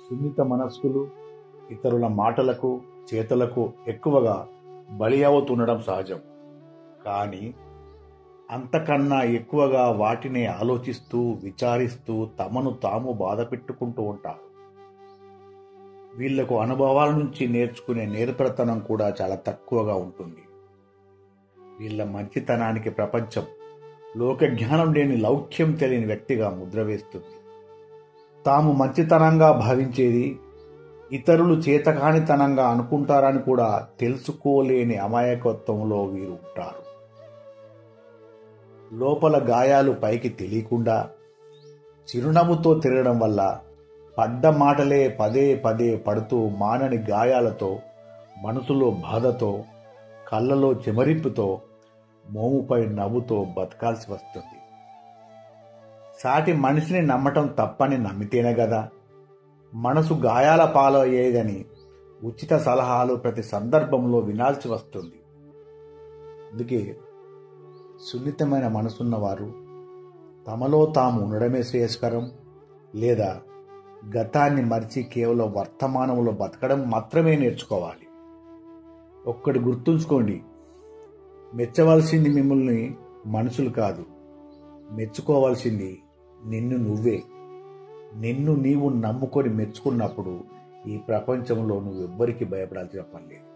సున్నిత మనస్కులు ఇతరుల మాటలకు చేతలకు ఎక్కువగా బలి అవుతుండడం సహజం. కానీ అంతకన్నా ఎక్కువగా వాటిని ఆలోచిస్తూ విచారిస్తూ తమను తాము బాధ పెట్టుకుంటూ ఉంటారు. వీళ్లకు అనుభవాల నుంచి నేర్చుకునే నేర్పరితనం కూడా చాలా తక్కువగా ఉంటుంది. వీళ్ళ మంచితనానికి ప్రపంచం లోకజ్ఞానం లేని లౌక్యం తెలియని వ్యక్తిగా ముద్ర వేస్తుంది. తాము మంచితనంగా భావించేది ఇతరులు చేతకానితనంగా అనుకుంటారని కూడా తెలుసుకోలేని అమాయకత్వంలో వీరు ఉంటారు. లోపల గాయాలు పైకి తెలియకుండా చిరునవ్వుతో తిరగడం వల్ల పడ్డ మాటలే పదే పదే పడుతూ మానని గాయాలతో, మనసులో బాధతో, కళ్ళలో చెమరింపుతో, మోముపై నవ్వుతో బతకాల్సి వస్తుంది. సాటి మనిషిని నమ్మటం తప్పని నమ్మితేనే కదా మనసు గాయాల పాలయ్యేదని ఉచిత సలహాలు ప్రతి సందర్భంలో వినాల్సి వస్తుంది. అందుకే సున్నితమైన మనసున్నవారు తమలో తాము ఉండడమే శ్రేయస్కరం, లేదా గతాన్ని మరిచి కేవలం వర్తమానంలో బతకడం మాత్రమే నేర్చుకోవాలి. ఒక్కటి గుర్తుంచుకోండి, మెచ్చవలసింది మిమ్మల్ని మనుషులు కాదు, మెచ్చుకోవాల్సింది నిన్ను నువ్వే. నిన్ను నీవు నమ్ముకొని మెచ్చుకున్నప్పుడు ఈ ప్రపంచంలో నువ్వెవ్వరికి భయపడాల్సిన పని లేదు.